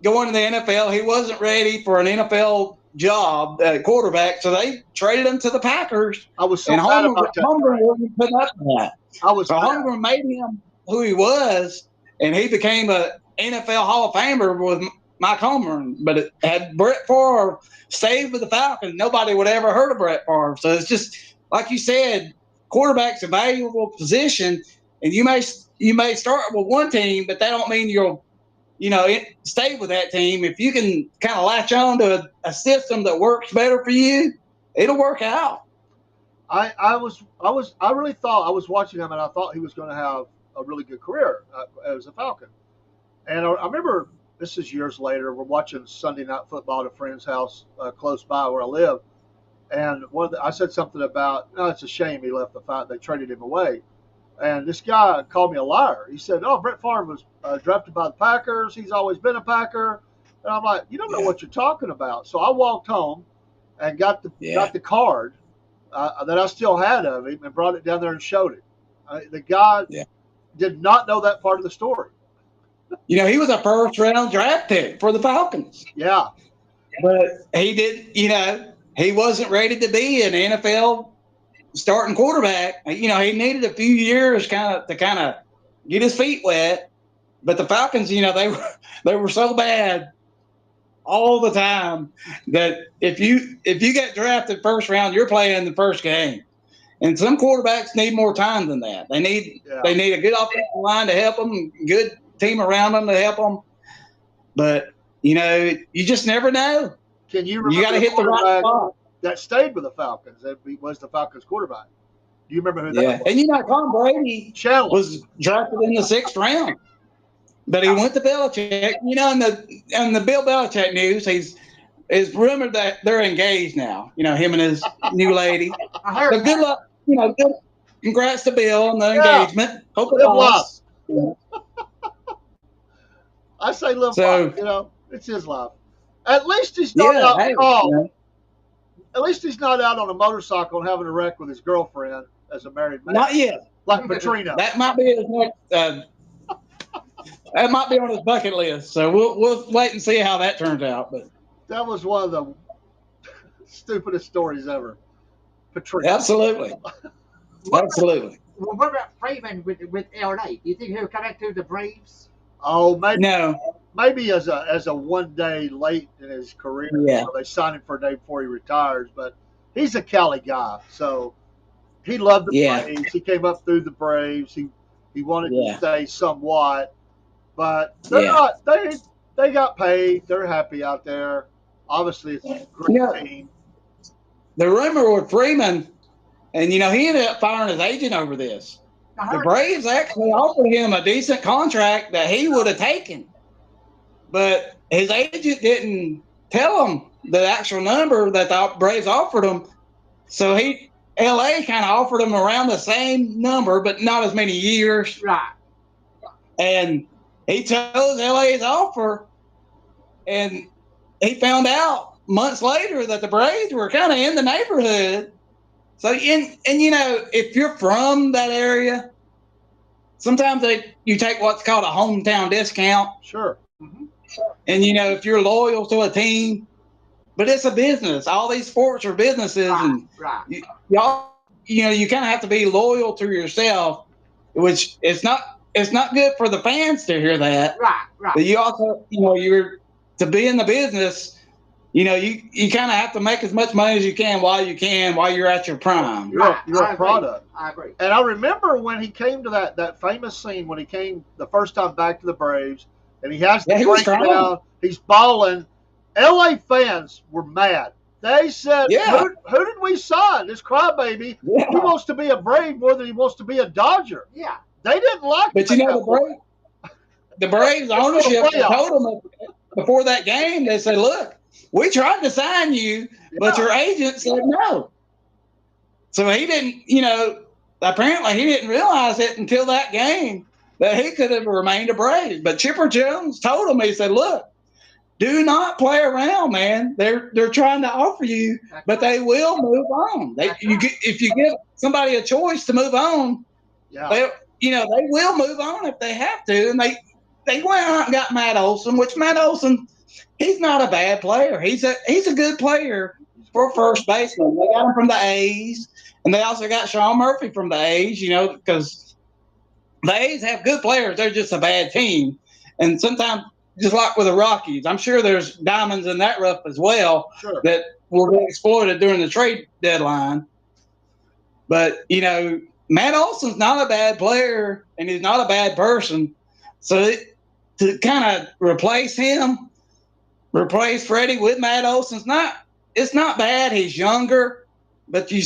going to the NFL. He wasn't ready for an NFL job at quarterback, so they traded him to the Packers. I was so mad about that. Holmgren wasn't put up for that. Holmgren made him who he was, and he became a NFL Hall of Famer with Mike Holmgren. But had Brett Favre stayed with the Falcons, nobody would ever heard of Brett Favre. So it's just like you said, quarterback's a valuable position, and you may start with one team, but that don't mean you'll stay with that team. If you can kind of latch on to a system that works better for you, it'll work out. I really thought, I was watching him, and I thought he was going to have a really good career as a Falcon. And I remember, this is years later, we're watching Sunday Night Football at a friend's house close by where I live, and I said something about, it's a shame he left the fight. They traded him away. And this guy called me a liar. He said, Brett Favre was drafted by the Packers. He's always been a Packer. And I'm like, you don't know what you're talking about. So I walked home and got the card that I still had of him and brought it down there and showed it. The guy did not know that part of the story. He was a first-round draft pick for the Falcons. Yeah. But he did, he wasn't ready to be an NFL starting quarterback. He needed a few years to kind of get his feet wet. But the Falcons, they were so bad all the time that if you get drafted first round, you're playing the first game. And some quarterbacks need more time than that. They need a good offensive line to help them, good team around them to help them. But you just never know. Can you remember? You got to hit the right spot. That stayed with the Falcons. That was the Falcons quarterback. Do you remember who that was? And Tom Brady was drafted in the 6th round, but he went to Belichick. In the Bill Belichick news, it's rumored that they're engaged now. Him and his new lady. So good luck. Good, congrats to Bill on the engagement. Hope it lasts. I say live life. It's his life. At least he's not out. At least he's not out on a motorcycle and having a wreck with his girlfriend as a married man. Not yet. Like Petrino. That might be his next. That might be on his bucket list. So we'll wait and see how that turns out. But that was one of the stupidest stories ever. Petrino. Absolutely. Absolutely. Well, what about Freeman with LA? Do you think he'll come back to the Braves? Oh, maybe. No. Maybe as a one day late in his career. Yeah. They signed him for a day before he retires, but he's a Cali guy, so he loved the Braves. He came up through the Braves. He wanted to stay somewhat, but they're not. They got paid. They're happy out there. Obviously, it's a great team. The rumor with Freeman, and he ended up firing his agent over this. The Braves actually offered him a decent contract that he would have taken. But his agent didn't tell him the actual number that the Braves offered him. So LA kind of offered him around the same number, but not as many years. Right. And he chose LA's offer, and he found out months later that the Braves were kind of in the neighborhood. So, if you're from that area, sometimes you take what's called a hometown discount. Sure. Mm-hmm. And, if you're loyal to a team, but it's a business. All these sports are businesses. Right. And Right. you kind of have to be loyal to yourself, which it's not good for the fans to hear that. Right. Right. But you also, you're to be in the business, you kind of have to make as much money as you can while you're at your prime. You're a product. I agree. And I remember when he came to that famous scene when he came the first time back to the Braves, and he has the breakdown. He's balling. LA fans were mad. They said, who did we sign? This crybaby. Yeah. He wants to be a Brave more than he wants to be a Dodger. Yeah. They didn't like it. But the Braves ownership told him before that game, they said, look, we tried to sign you, but your agent said no. So he didn't, apparently he didn't realize it until that game that he could have remained a Brave. But Chipper Jones told him, he said, look, do not play around, man. They're trying to offer you, but they will move on. If you give somebody a choice to move on, they will move on if they have to. And they went out and got Matt Olson, which Matt Olson, he's not a bad player. He's a good player for first baseman. They got him from the A's, and they also got Sean Murphy from the A's, because the A's have good players. They're just a bad team. And sometimes, just like with the Rockies, I'm sure there's diamonds in that rough as well that will get exploited during the trade deadline. But, Matt Olson's not a bad player, and he's not a bad person. So to kind of replace Freddie with Matt Olson, it's not bad. He's younger, but you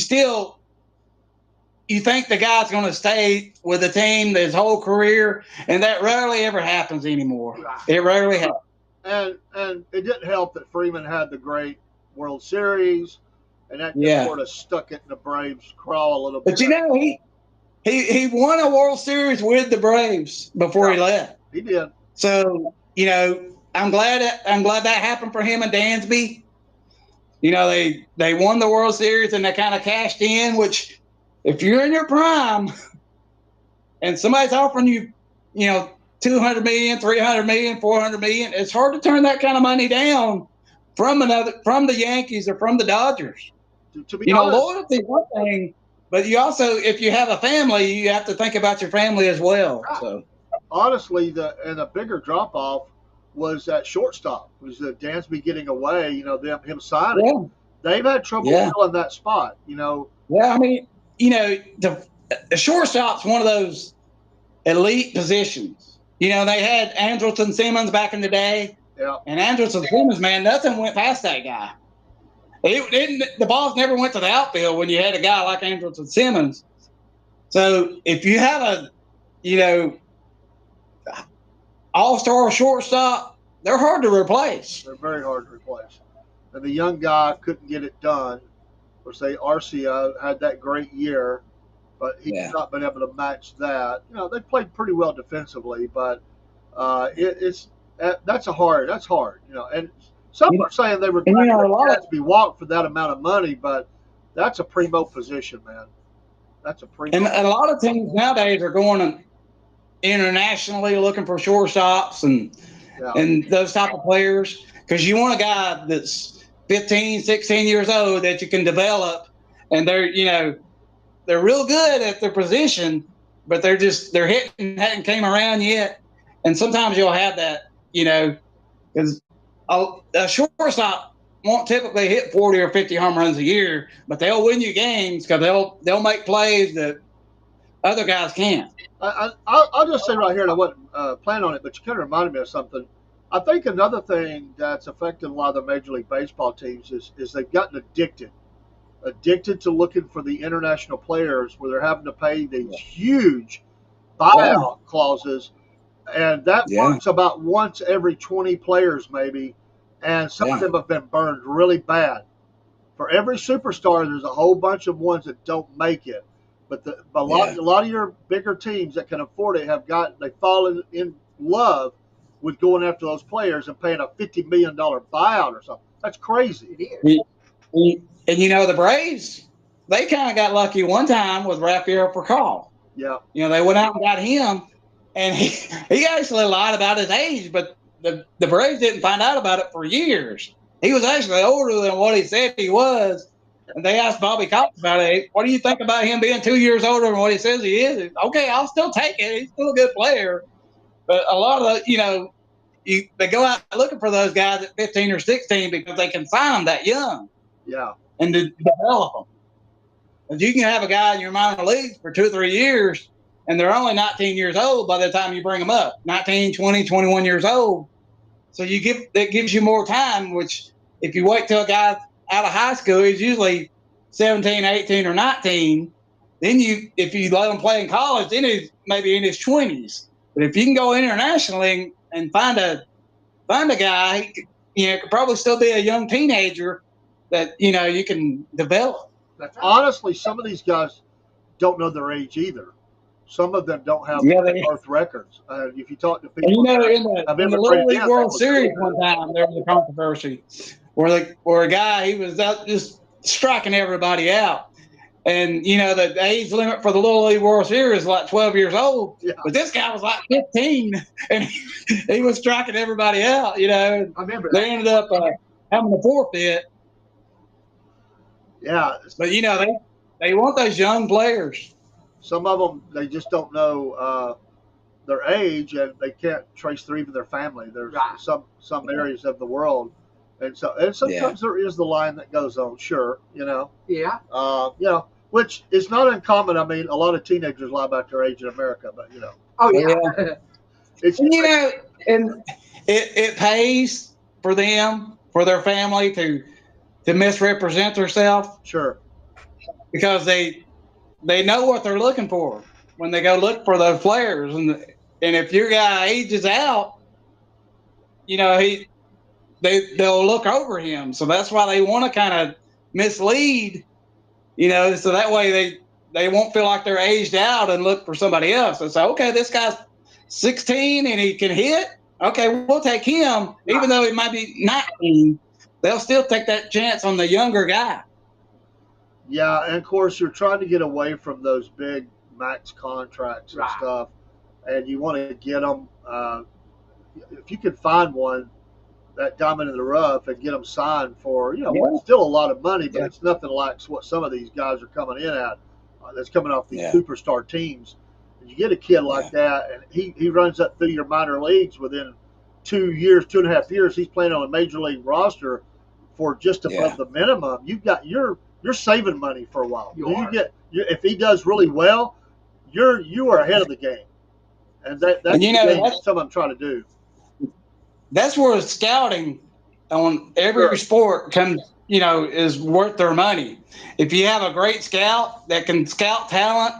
think the guy's going to stay with the team his whole career, and that rarely ever happens anymore. Right. It rarely happens. And it didn't help that Freeman had the great World Series, and that just sort of stuck it in the Braves' craw a little bit. But he won a World Series with the Braves before he left. He did. So I'm glad that happened for him and Dansby. They won the World Series and they kind of cashed in, which, if you're in your prime and somebody's offering you, $200 million, $300 million, $400 million, it's hard to turn that kind of money down from the Yankees or from the Dodgers. To be honest, loyalty is one thing, but you also, if you have a family, you have to think about your family as well. So honestly, the bigger drop off was at shortstop. Was Dansby getting away? Him signing. Yeah. They've had trouble filling that spot. Yeah, I mean, the shortstop's one of those elite positions. They had Andrelton Simmons back in the day. Yeah. And Andrelton Simmons, man, nothing went past that guy. The balls never went to the outfield when you had a guy like Andrelton Simmons. So if you have a, all-star shortstop, they're hard to replace. They're very hard to replace. And the young guy couldn't get it done. Or say Arcia had that great year, but he's not been able to match that. They played pretty well defensively, but that's hard. And some are saying they were going to be walked for that amount of money, but that's a primo position, man. That's a primo. And a lot of teams nowadays are going internationally looking for shortstops and those type of players, because you want a guy that's 15, 16 years old that you can develop, and they're real good at their position, but their hitting hadn't came around yet. And sometimes you'll have that, because a shortstop won't typically hit 40 or 50 home runs a year, but they'll win you games because they'll make plays that other guys can't. I'll just say right here, and I wasn't planning on it, but you kind of reminded me of something. I think another thing that's affected a lot of the Major League Baseball teams is they've gotten addicted to looking for the international players, where they're having to pay these huge buyout clauses, and that works about once every 20 players maybe, and some of them have been burned really bad. For every superstar, there's a whole bunch of ones that don't make it. But a lot of your bigger teams that can afford it they've fallen in love with going after those players and paying a $50 million buyout or something. That's crazy. It is. And the Braves, they kind of got lucky one time with Rafael Percal. Yeah. They went out and got him, and he actually lied about his age, but the Braves didn't find out about it for years. He was actually older than what he said he was. And they asked Bobby Cox about it. What do you think about him being 2 years older than what he says he is? Okay, I'll still take it. He's still a good player. But a lot of they go out looking for those guys at 15 or 16 because they can sign them that young. Yeah. And to develop them. But you can have a guy in your minor leagues for 2 or 3 years, and they're only 19 years old by the time you bring them up. 19, 20, 21 years old. So that gives you more time, which if you wait till a guy out of high school, he's usually 17, 18, or 19. Then if you let him play in college, then he's maybe in his 20s. But if you can go internationally and find a guy, could probably still be a young teenager that you can develop. Honestly, some of these guys don't know their age either. Some of them don't have birth records. If you talk to people, in the Little League World Series one time, there was a controversy where a guy, he was out just striking everybody out. And, the age limit for the Little League World Series is like 12 years old. Yeah. But this guy was like 15, and he was striking everybody out, I remember they ended up having a forfeit. Yeah. But, they want those young players. Some of them, they just don't know their age, and they can't trace even their family. There's some areas of the world. And sometimes there is the line that goes on, sure, Yeah. Which is not uncommon. I mean, a lot of teenagers lie about their age in America, but Oh yeah. And it pays for them, for their family to misrepresent themselves. Sure. Because they know what they're looking for when they go look for those players, and if your guy ages out, they'll look over him. So that's why they want to kind of mislead, so that way they won't feel like they're aged out and look for somebody else. And say, okay, this guy's 16 and he can hit. Okay, we'll take him, even though he might be 19. They'll still take that chance on the younger guy. Yeah, and of course you're trying to get away from those big max contracts and stuff, and you want to get them. If you can find one, that diamond in the rough, and get them signed for still a lot of money, but it's nothing like what some of these guys are coming in at. That's coming off these superstar teams. And you get a kid like that, and he runs up through your minor leagues within 2 years, 2.5 years. He's playing on a major league roster for just above the minimum. You're saving money for a while. If he does really well, you are ahead of the game, and that's something I'm trying to do. That's where scouting on every sport comes, is worth their money. If you have a great scout that can scout talent,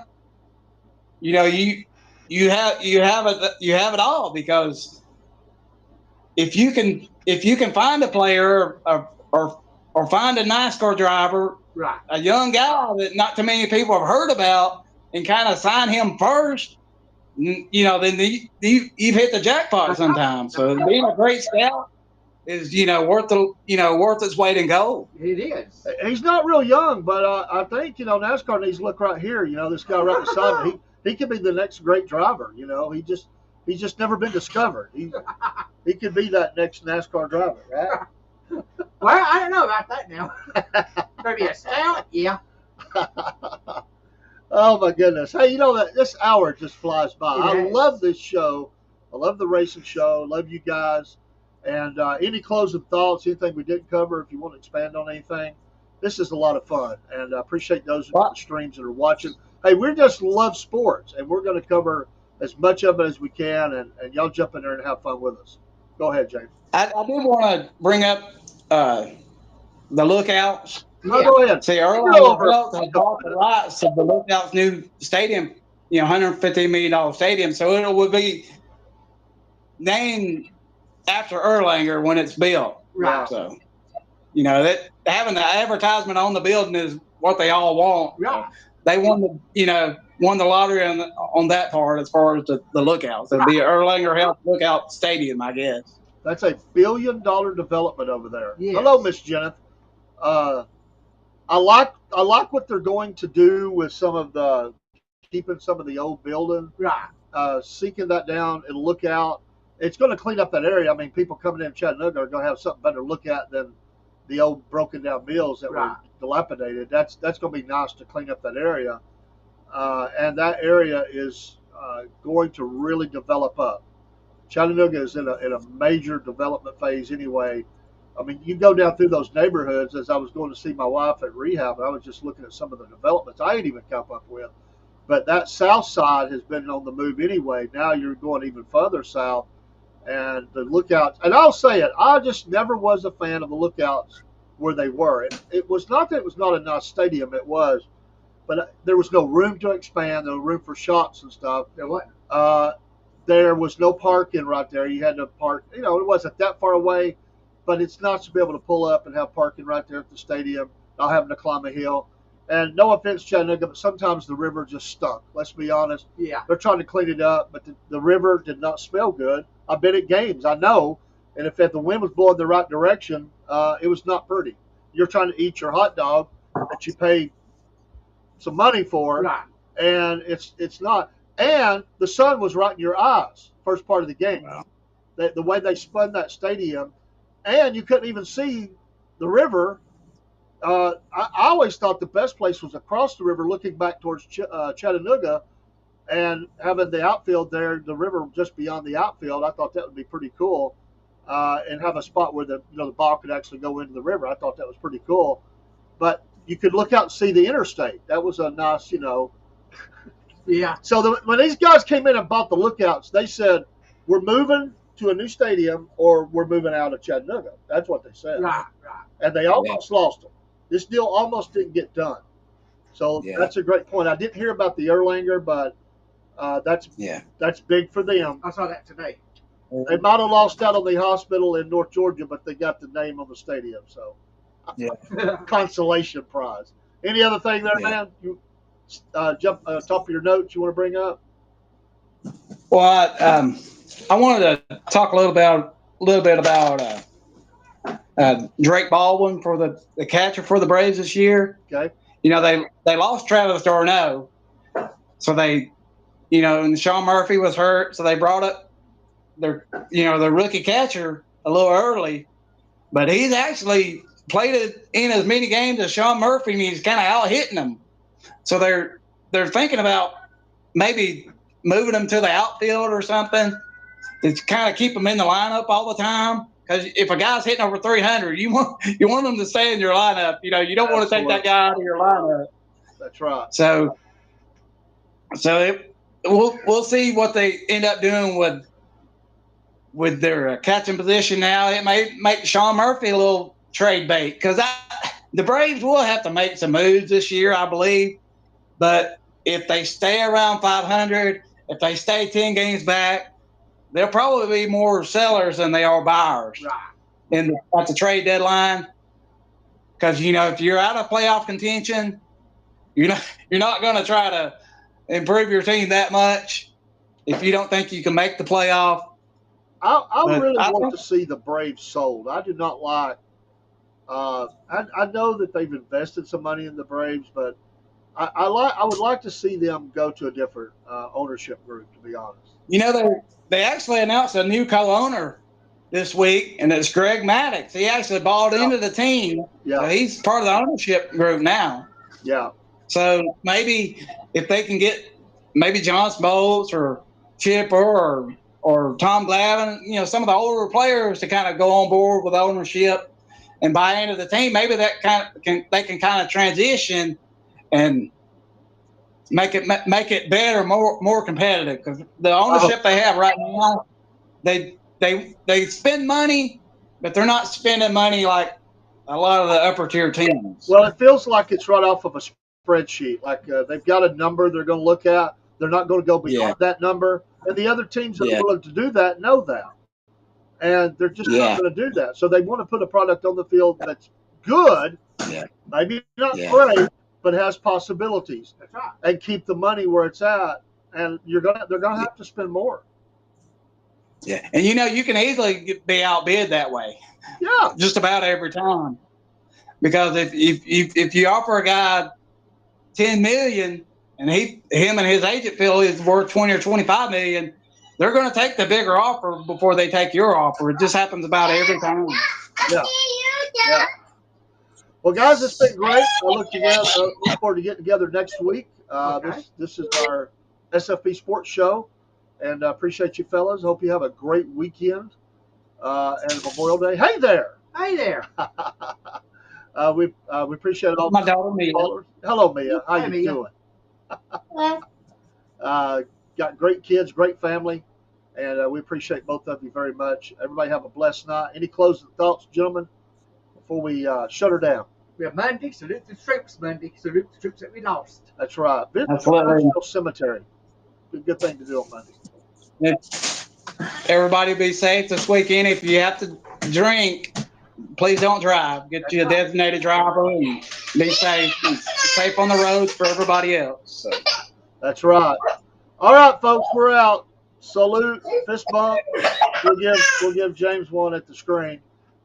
you have it all, because if you can find a player or find a NASCAR driver, a young guy that not too many people have heard about, and kind of sign him first, then you've hit the jackpot sometimes. So being a great scout is worth its weight in gold. It is. He's not real young, but I think NASCAR needs to look right here. This guy right beside me, he could be the next great driver. He's just never been discovered. He could be that next NASCAR driver, right? Well, I don't know about that now. Maybe a scout, yeah. Oh my goodness! Hey, this hour just flies by. I love this show. I love the racing show. Love you guys. And any closing thoughts? Anything we didn't cover? If you want to expand on anything, this is a lot of fun, and I appreciate those on the streams that are watching. Hey, we just love sports, and we're going to cover as much of it as we can, and y'all jump in there and have fun with us. Go ahead, James. I did want to bring up the Lookouts. No, go ahead. See, Earl had bought the rights of the Lookouts new stadium, $150 million stadium. So it will be named after Erlanger when it's built. Right. So, that having the advertisement on the building is what they all want. Right. They won the lottery on that part as far as the lookouts. It'd be Erlanger Health Lookout Stadium, I guess. That's a $1 billion development over there. Yes. Hello, Miss Jennifer. I like what they're going to do with keeping some of the old buildings. Right. Seeking that down and lookout. It's going to clean up that area. I mean, people coming in Chattanooga are going to have something better to look at than the old broken down mills that were dilapidated. That's going to be nice to clean up that area. And that area is going to really develop up. Chattanooga is in a major development phase anyway. I mean, you go down through those neighborhoods. As I was going to see my wife at rehab, and I was just looking at some of the developments I ain't even come up with. But that south side has been on the move anyway. Now you're going even further south, and the lookouts. And I'll say it, I just never was a fan of the lookouts where they were. It was not that it was not a nice stadium. It was, but there was no room to expand. No room for shops and stuff. There was no parking right there. You had to park. It wasn't that far away, but it's nice to be able to pull up and have parking right there at the stadium, not having to climb a hill. And no offense, Chattanooga, but sometimes the river just stunk. Let's be honest. Yeah. They're trying to clean it up, but the river did not smell good. I've been at games, I know. And if the wind was blowing the right direction, it was not pretty. You're trying to eat your hot dog that you pay some money for, Right. and it's not. And the sun was right in your eyes first part of the game. Wow. The way they spun that stadium, and you couldn't even see the river. I always thought the best place was across the river, looking back towards Chattanooga, and having the outfield there, the river just beyond the outfield. I thought that would be pretty cool, and have a spot where the ball could actually go into the river. I thought that was pretty cool, but you could look out and see the interstate. That was a nice, Yeah. So when these guys came in and bought the lookouts, they said, we're moving to a new stadium or we're moving out of Chattanooga. That's what they said. Right. And they almost lost them. This deal almost didn't get done. So that's a great point. I didn't hear about the Erlanger, but that's big for them. I saw that today. They might have lost out on the hospital in North Georgia, but they got the name on the stadium. So consolation prize. Any other thing there, man? You jump top of your notes you want to bring up? Well, I wanted to talk a little bit about Drake Baldwin for the catcher for the Braves this year. Okay. They lost Travis d'Arnaud, so they, and Sean Murphy was hurt, so they brought up their rookie catcher a little early, but he's actually played it in as many games as Sean Murphy, and he's kind of out hitting them. So they're thinking about maybe moving him to the outfield or something to kind of keep him in the lineup all the time. Because if a guy's hitting over 300, you want him to stay in your lineup. You don't want to take that guy out of your lineup. That's right. So we'll see what they end up doing with their catching position now. It may make Sean Murphy a little trade bait because the Braves will have to make some moves this year, I believe. But if they stay around 500, if they stay 10 games back, they'll probably be more sellers than they are buyers at the trade deadline. Because if you're out of playoff contention, you're not going to try to improve your team that much if you don't think you can make the playoff. I really want to see the Braves sold. I do not like. I know that they've invested some money in the Braves, but I would like to see them go to a different ownership group, to be honest. They actually announced a new co-owner this week, and it's Greg Maddux. He actually bought into the team. Yeah. So he's part of the ownership group now. Yeah. So maybe if they can get maybe John Smoltz or Chipper or Tom Glavine, some of the older players to kind of go on board with ownership and buy into the team, maybe that they can kind of transition and make it better, more competitive. Because the ownership they have right now, they spend money, but they're not spending money like a lot of the upper tier teams. Well, it feels like it's right off of a spreadsheet. Like they've got a number they're going to look at. They're not going to go beyond that number. And the other teams that are willing to do that know that. and they're just not going to do that. So they want to put a product on the field that's good, maybe not great, but has possibilities, That's right. and keep the money where it's at. And they're gonna have to spend more. Yeah, and you can easily be outbid that way. Yeah, just about every time. Because if you offer a guy $10 million and him and his agent feel is worth 20 or 25 million, they're going to take the bigger offer before they take your offer. It just happens about every time. Yeah. Well, guys, it's been great. I look forward to getting together next week. This is our SFP Sports show, and I appreciate you fellas. Hope you have a great weekend and Memorial Day. Hey there. We appreciate all my daughter Mia. Callers. Hello, Mia. How you doing? Got great kids, great family, and we appreciate both of you very much. Everybody have a blessed night. Any closing thoughts, gentlemen, before we shut her down? We have Monday, salute the troops. Monday, salute the troops that we lost. That's right. Visit the National Cemetery. Good thing to do on Monday. Everybody be safe this weekend. If you have to drink, please don't drive. Get you a designated driver and be safe. Be safe on the roads for everybody else. So. That's right. All right, folks, we're out. Salute, fist bump. We'll give James one at the screen,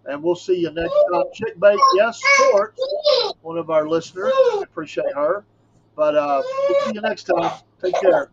and we'll see you next time. Chick Bait, yes, Sports, one of our listeners. Appreciate her. But we'll see you next time. Take care.